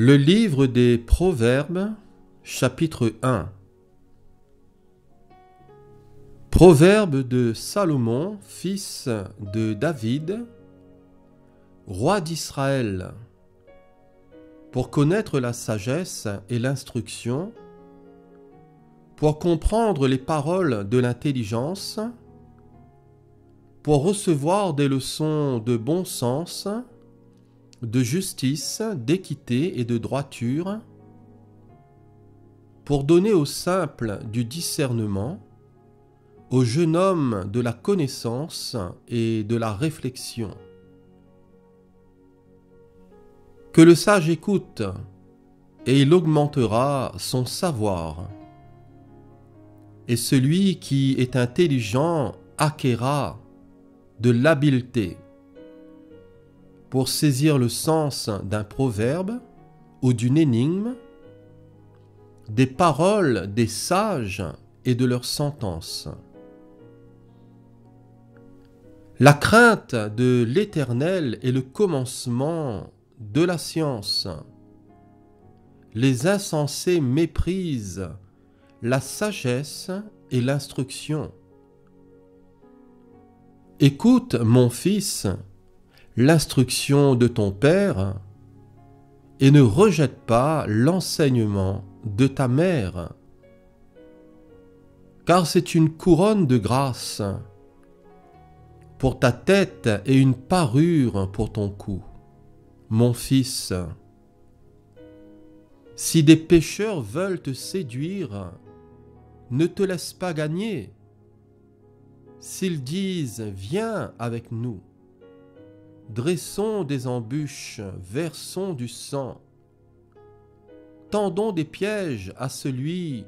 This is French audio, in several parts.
Le livre des Proverbes, chapitre 1. Proverbes de Salomon, fils de David, roi d'Israël, pour connaître la sagesse et l'instruction, pour comprendre les paroles de l'intelligence, pour recevoir des leçons de bon sens, de justice, d'équité et de droiture, pour donner aux simples du discernement, aux jeunes hommes de la connaissance et de la réflexion. Que le sage écoute, et il augmentera son savoir. Et celui qui est intelligent acquerra de l'habileté pour saisir le sens d'un proverbe ou d'une énigme, des paroles des sages et de leurs sentences. La crainte de l'Éternel est le commencement de la science. Les insensés méprisent la sagesse et l'instruction. Écoute, mon fils, l'instruction de ton père, et ne rejette pas l'enseignement de ta mère, car c'est une couronne de grâce pour ta tête et une parure pour ton cou. Mon fils, si des pécheurs veulent te séduire, ne te laisse pas gagner. S'ils disent « Viens avec nous », dressons des embûches, versons du sang. Tendons des pièges à celui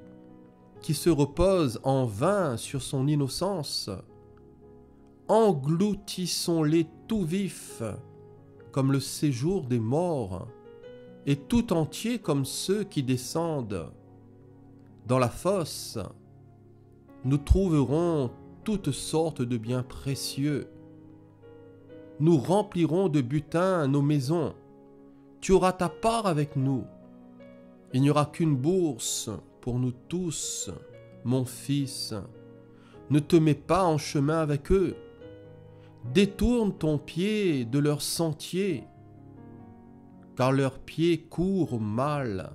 qui se repose en vain sur son innocence. Engloutissons-les tout vifs, comme le séjour des morts, et tout entiers comme ceux qui descendent. Dans la fosse, nous trouverons toutes sortes de biens précieux. Nous remplirons de butin nos maisons. Tu auras ta part avec nous. Il n'y aura qu'une bourse pour nous tous, mon fils. Ne te mets pas en chemin avec eux. Détourne ton pied de leurs sentiers, car leurs pieds courent au mal,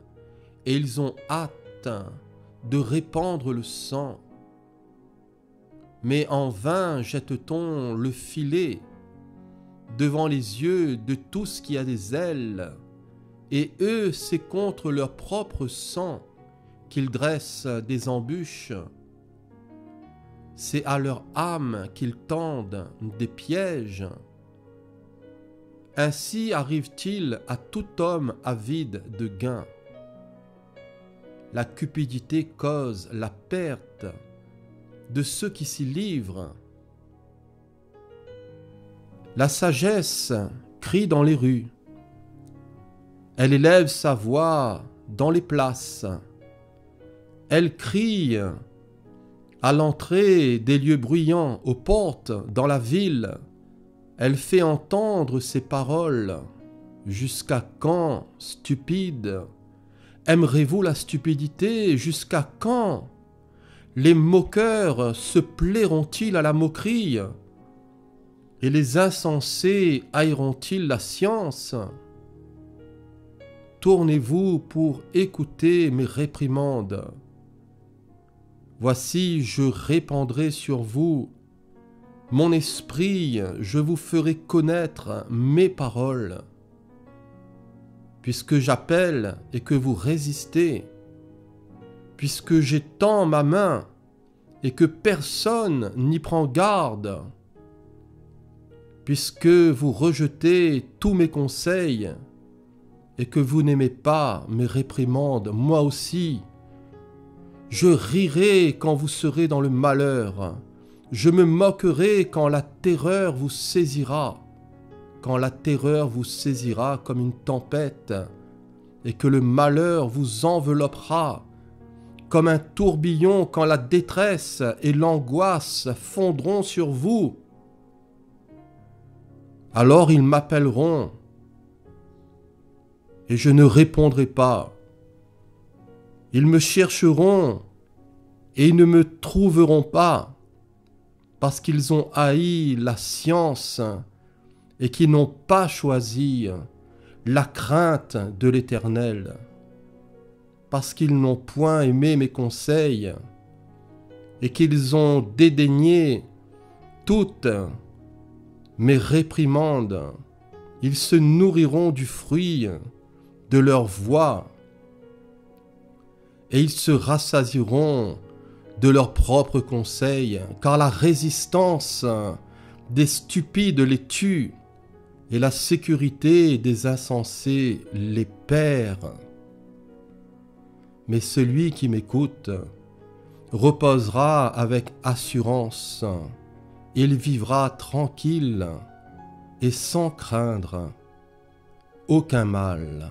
et ils ont hâte de répandre le sang. Mais en vain jette-t-on le filet devant les yeux de tout ce qui a des ailes, et eux, c'est contre leur propre sang qu'ils dressent des embûches. C'est à leur âme qu'ils tendent des pièges. Ainsi arrive-t-il à tout homme avide de gain. La cupidité cause la perte de ceux qui s'y livrent. La sagesse crie dans les rues. Elle élève sa voix dans les places. Elle crie à l'entrée des lieux bruyants, aux portes, dans la ville. Elle fait entendre ses paroles. Jusqu'à quand, stupide, aimerez-vous la stupidité? Jusqu'à quand les moqueurs se plairont-ils à la moquerie? Et les insensés haïront-ils la science? Tournez-vous pour écouter mes réprimandes. Voici, je répandrai sur vous mon esprit, je vous ferai connaître mes paroles. Puisque j'appelle et que vous résistez, puisque j'étends ma main et que personne n'y prend garde, puisque vous rejetez tous mes conseils et que vous n'aimez pas mes réprimandes, moi aussi, je rirai quand vous serez dans le malheur. Je me moquerai quand la terreur vous saisira. Quand la terreur vous saisira comme une tempête et que le malheur vous enveloppera comme un tourbillon quand la détresse et l'angoisse fondront sur vous. Alors ils m'appelleront et je ne répondrai pas. Ils me chercheront et ils ne me trouveront pas, parce qu'ils ont haï la science et qu'ils n'ont pas choisi la crainte de l'Éternel, parce qu'ils n'ont point aimé mes conseils et qu'ils ont dédaigné toutes mes réprimandes. Ils se nourriront du fruit de leur voix et ils se rassasieront de leurs propres conseils, car la résistance des stupides les tue et la sécurité des insensés les perd. Mais celui qui m'écoute reposera avec assurance, il vivra tranquille et sans craindre aucun mal.